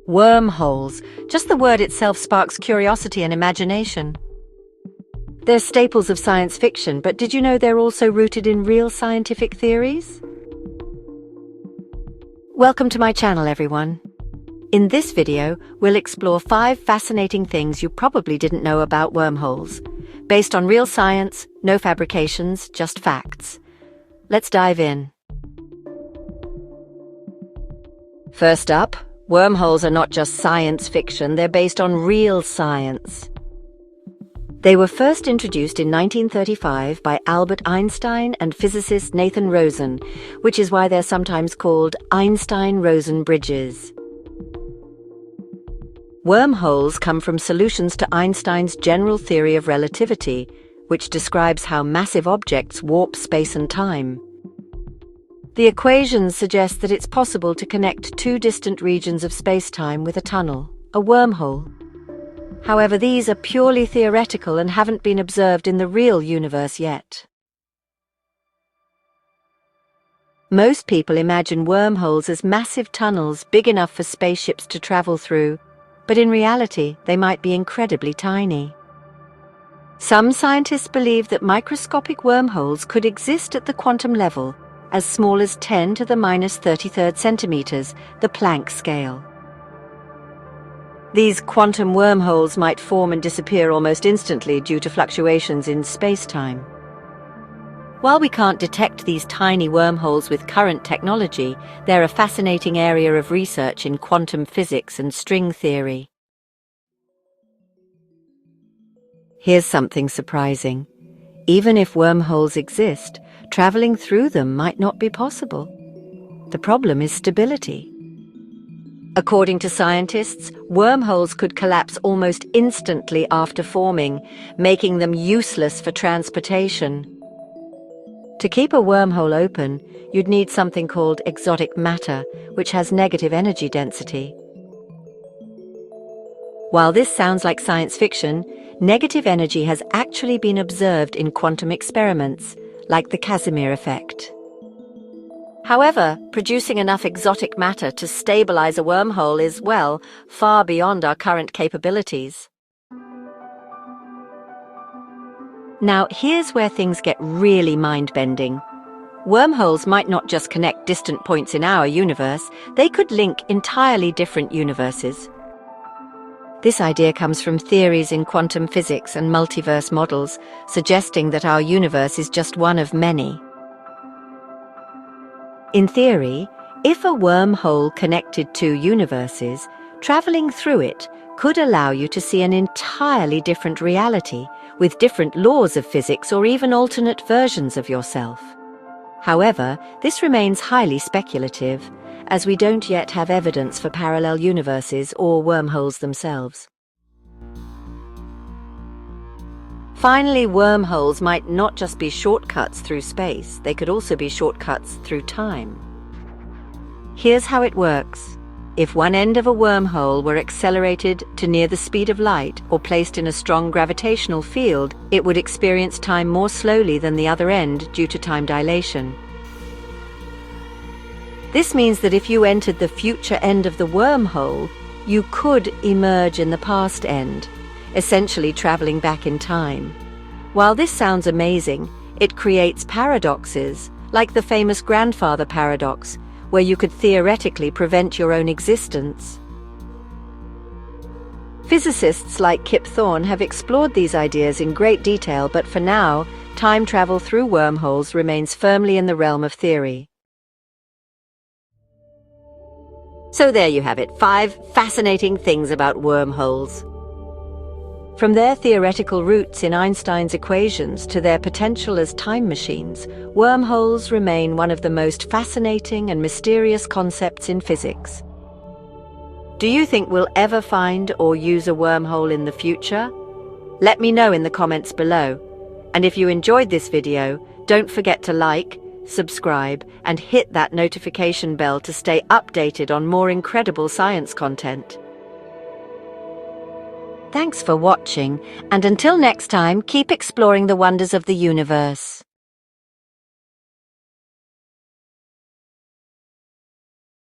Wormholes. Just the word itself sparks curiosity and imagination. They're staples of science fiction, but did you know they're also rooted in real scientific theories? Welcome to my channel, everyone. In this video, we'll explore 5 fascinating things you probably didn't know about wormholes. Based on real science, no fabrications, just facts. Let's dive in. First up, wormholes are not just science fiction, they're based on real science. They were first introduced in 1935 by Albert Einstein and physicist Nathan-Rosen, which is why they're sometimes called Einstein-Rosen bridges. Wormholes come from solutions to Einstein's general theory of relativity, which describes how massive objects warp space and time. The equations suggest that it's possible to connect 2 distant regions of space-time with a tunnel, a wormhole. However, these are purely theoretical and haven't been observed in the real universe yet. Most people imagine wormholes as massive tunnels big enough for spaceships to travel through, but in reality, they might be incredibly tiny. Some scientists believe that microscopic wormholes could exist at the quantum level, as small as 10 to the minus 33rd centimeters, the Planck scale. These quantum wormholes might form and disappear almost instantly due to fluctuations in space-time. While we can't detect these tiny wormholes with current technology, they're a fascinating area of research in quantum physics and string theory. Here's something surprising. Even if wormholes exist, traveling through them might not be possible. The problem is stability. According to scientists, wormholes could collapse almost instantly after forming, making them useless for transportation. To keep a wormhole open, you'd need something called exotic matter, which has negative energy density. While this sounds like science fiction, negative energy has actually been observed in quantum experiments, like the Casimir effect. However, producing enough exotic matter to stabilize a wormhole is, well, far beyond our current capabilities. Now, here's where things get really mind-bending. Wormholes might not just connect distant points in our universe, they could link entirely different universes. This idea comes from theories in quantum physics and multiverse models, suggesting that our universe is just one of many. In theory, if a wormhole connected 2 universes, traveling through it could allow you to see an entirely different reality, with different laws of physics or even alternate versions of yourself. However, this remains highly speculative, as we don't yet have evidence for parallel universes or wormholes themselves. Finally, wormholes might not just be shortcuts through space, they could also be shortcuts through time. Here's how it works. If one end of a wormhole were accelerated to near the speed of light or placed in a strong gravitational field, it would experience time more slowly than the other end due to time dilation. This means that if you entered the future end of the wormhole, you could emerge in the past end, essentially traveling back in time. While this sounds amazing, it creates paradoxes, like the famous grandfather paradox, where you could theoretically prevent your own existence. Physicists like Kip Thorne have explored these ideas in great detail, but for now, time travel through wormholes remains firmly in the realm of theory. So there you have it, 5 fascinating things about wormholes. From their theoretical roots in Einstein's equations to their potential as time machines, wormholes remain one of the most fascinating and mysterious concepts in physics. Do you think we'll ever find or use a wormhole in the future? Let me know in the comments below. And if you enjoyed this video, don't forget to like, subscribe, and hit that notification bell to stay updated on more incredible science content. Thanks for watching, and until next time, keep exploring the wonders of the universe.